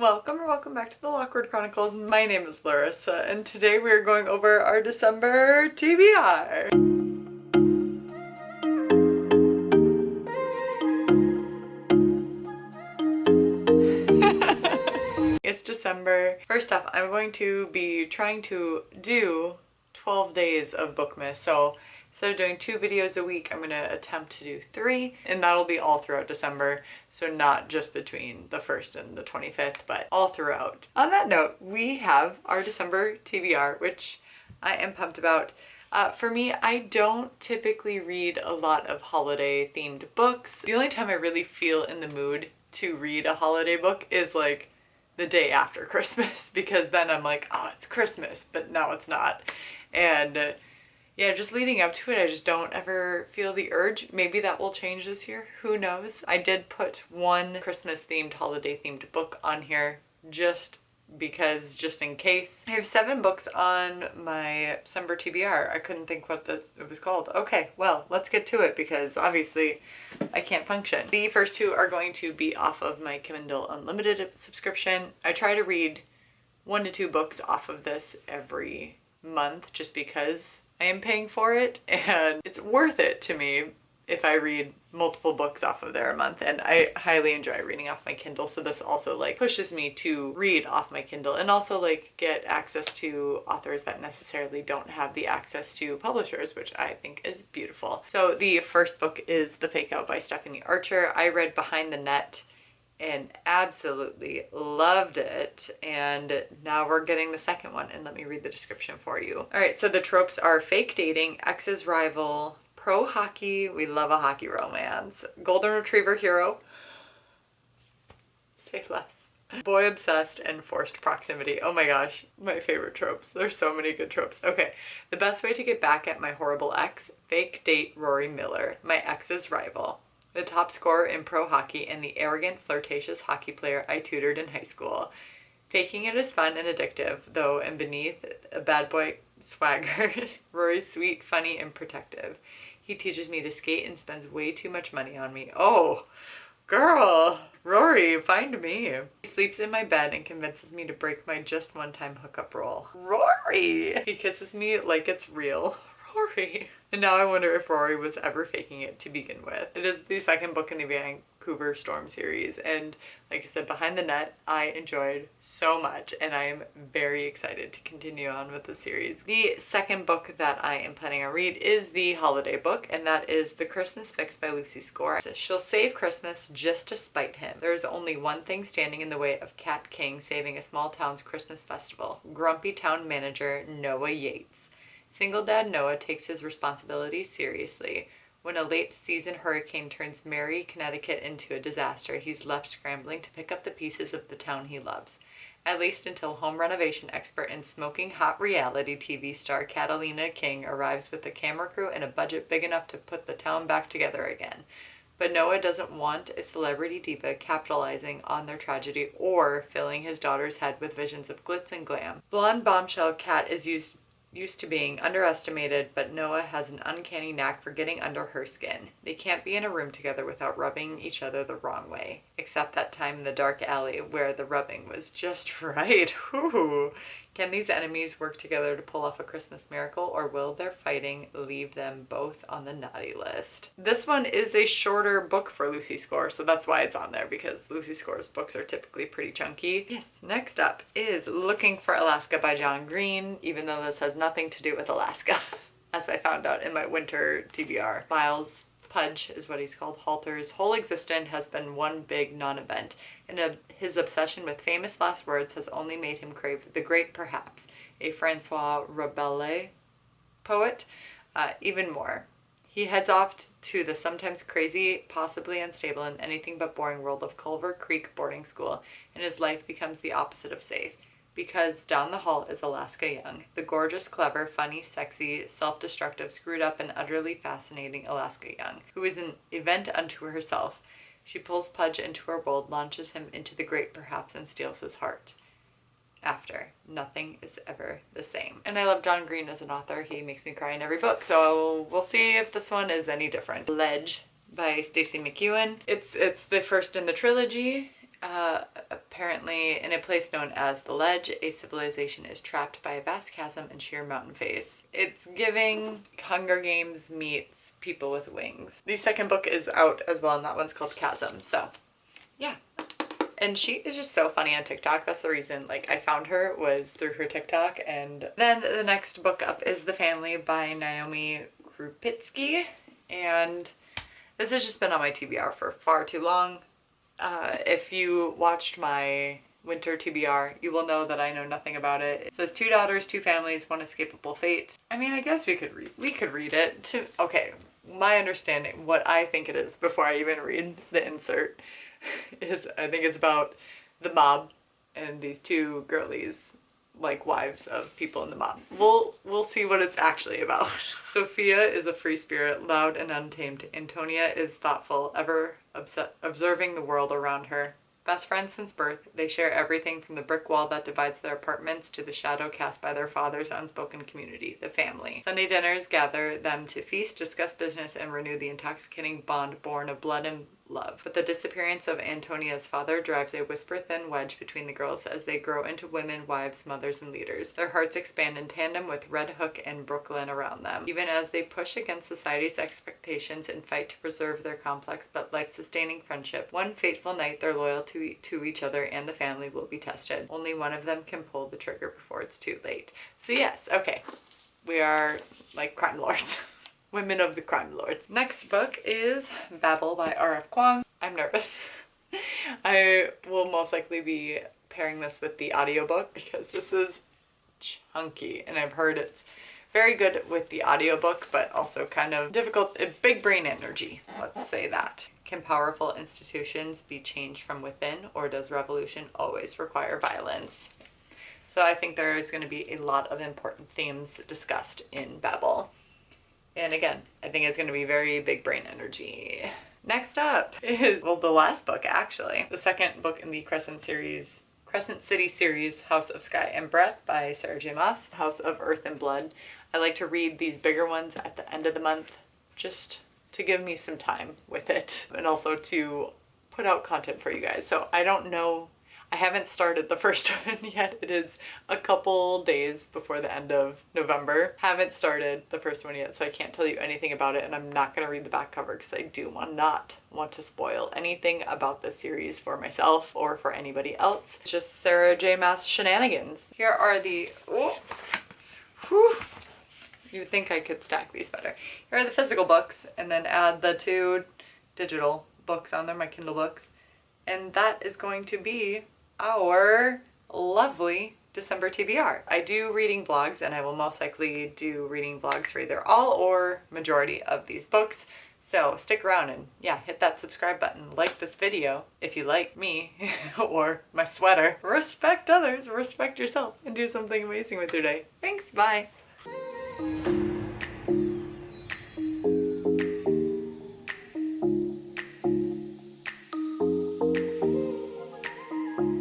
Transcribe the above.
Welcome or welcome back to the Lockwood Chronicles. My name is Larissa and today we are going over our December TBR. It's December. First off, I'm going to be trying to do 12 days of Bookmas. So instead of doing 2 videos a week, I'm going to attempt to do 3, and that'll be all throughout December. So not just between the 1st and the 25th, but all throughout. On that note, we have our December TBR, which I am pumped about. For me, I don't typically read a lot of holiday themed books. The only time I really feel in the mood to read a holiday book is like the day after Christmas, because then I'm like, oh, it's Christmas, but no, it's not. And yeah, just leading up to it, I just don't ever feel the urge. Maybe that will change this year, who knows? I did put one Christmas themed, holiday themed book on here just because, just in case. I have 7 books on my December TBR. I couldn't think what it was called. Okay, well, let's get to it because obviously I can't function. The first 2 are going to be off of my Kindle Unlimited subscription. I try to read 1 to 2 books off of this every month just because I am paying for it, and it's worth it to me if I read multiple books off of there a month, and I highly enjoy reading off my Kindle, so this also like pushes me to read off my Kindle and also like get access to authors that necessarily don't have the access to publishers, which I think is beautiful. So the first book is The Fake Out by Stephanie Archer. I read Behind the Net and absolutely loved it, and now we're getting the second one, and let me read the description for you. All right, so the tropes are fake dating, ex's rival, pro hockey, we love a hockey romance, golden retriever hero, say less, boy obsessed, and forced proximity. Oh my gosh, my favorite tropes. There's so many good tropes. Okay, the best way to get back at my horrible ex, fake date Rory Miller, my ex's rival, the top scorer in pro hockey and the arrogant, flirtatious hockey player I tutored in high school. Faking it is fun and addictive, though, and beneath a bad boy swagger, Rory's sweet, funny, and protective. He teaches me to skate and spends way too much money on me. Oh, girl, Rory, find me. He sleeps in my bed and convinces me to break my just one-time hookup rule. Rory! He kisses me like it's real. Rory. And now I wonder if Rory was ever faking it to begin with. It is the second book in the Vancouver Storm series, and like I said, Behind the Net I enjoyed so much, and I am very excited to continue on with the series. The second book that I am planning on read is the holiday book, and that is The Christmas Fix by Lucy Score. She'll save Christmas just to spite him. There is only one thing standing in the way of Cat King saving a small town's Christmas festival: grumpy town manager Noah Yates. Single dad Noah takes his responsibilities seriously. When a late-season hurricane turns merry Connecticut into a disaster, he's left scrambling to pick up the pieces of the town he loves. At least until home renovation expert and smoking hot reality TV star Catalina King arrives with a camera crew and a budget big enough to put the town back together again. But Noah doesn't want a celebrity diva capitalizing on their tragedy or filling his daughter's head with visions of glitz and glam. Blonde bombshell Kat is used to being underestimated, but Noah has an uncanny knack for getting under her skin. They can't be in a room together without rubbing each other the wrong way, except that time in the dark alley where the rubbing was just right. Ooh. Can these enemies work together to pull off a Christmas miracle, or will their fighting leave them both on the naughty list? This one is a shorter book for Lucy Score, so that's why it's on there, because Lucy Score's books are typically pretty chunky. Yes, next up is Looking for Alaska by John Green, even though this has nothing to do with Alaska, as I found out in my winter TBR. Miles Pudge is what he's called. Halter's whole existence has been one big non-event, and his obsession with famous last words has only made him crave the great perhaps, a Francois Rabelais poet, even more. He heads off to the sometimes crazy, possibly unstable, and anything but boring world of Culver Creek boarding school, and his life becomes the opposite of safe. Because down the hall is Alaska Young, the gorgeous, clever, funny, sexy, self-destructive, screwed up, and utterly fascinating Alaska Young, who is an event unto herself. She pulls Pudge into her world, launches him into the great perhaps, and steals his heart. After, nothing is ever the same. And I love John Green as an author. He makes me cry in every book, so we'll see if this one is any different. Ledge by Stacey McEwen. It's the first in the trilogy. Apparently, in a place known as the Ledge, a civilization is trapped by a vast chasm and sheer mountain face. It's giving Hunger Games meets People with Wings. The second book is out as well, and that one's called Chasm. So, yeah. And she is just so funny on TikTok. That's the reason, like, I found her was through her TikTok. And then the next book up is The Family by Naomi Gritsky. And this has just been on my TBR for far too long. If you watched my winter TBR, you will know that I know nothing about it. It says 2 daughters, 2 families, 1 escapable fate. I mean, I guess we could read it. Okay, my understanding, what I think it is before I even read the insert is I think it's about the mob and these 2 girlies, like wives of people in the mob. We'll see what it's actually about. Sophia is a free spirit, loud and untamed. Antonia is thoughtful, ever observing the world around her. Best friends since birth, they share everything from the brick wall that divides their apartments to the shadow cast by their father's unspoken community, the family. Sunday dinners gather them to feast, discuss business, and renew the intoxicating bond born of blood and love. But the disappearance of Antonia's father drives a whisper-thin wedge between the girls as they grow into women, wives, mothers, and leaders. Their hearts expand in tandem with Red Hook and Brooklyn around them, even as they push against society's expectations and fight to preserve their complex but life-sustaining friendship. One fateful night, their loyalty to each other and the family will be tested. Only one of them can pull the trigger before it's too late. So yes, okay, we are like crime lords. Women of the crime lords. Next book is Babel by R.F. Kuang. I'm nervous. I will most likely be pairing this with the audiobook because this is chunky and I've heard it's very good with the audiobook but also kind of difficult, big brain energy, let's say that. Can powerful institutions be changed from within, or does revolution always require violence? So I think there is going to be a lot of important themes discussed in Babel. And again, I think it's going to be very big brain energy. Next up is, well, the last book actually. The second book in the Crescent City series, House of Sky and Breath by Sarah J. Maas. House of Earth and Blood. I like to read these bigger ones at the end of the month just to give me some time with it and also to put out content for you guys. So I don't know, I haven't started the first one yet. It is a couple days before the end of November. Haven't started the first one yet, so I can't tell you anything about it, and I'm not going to read the back cover because I do not want to spoil anything about this series for myself or for anybody else. It's just Sarah J. Maas shenanigans. Here are the, you would think I could stack these better. Here are the physical books, and then add the 2 digital books on there, my Kindle books. And that is going to be our lovely December TBR. I do reading vlogs, and I will most likely do reading vlogs for either all or majority of these books. So stick around and yeah, hit that subscribe button, like this video if you like me or my sweater. Respect others, respect yourself, and do something amazing with your day. Thanks, bye.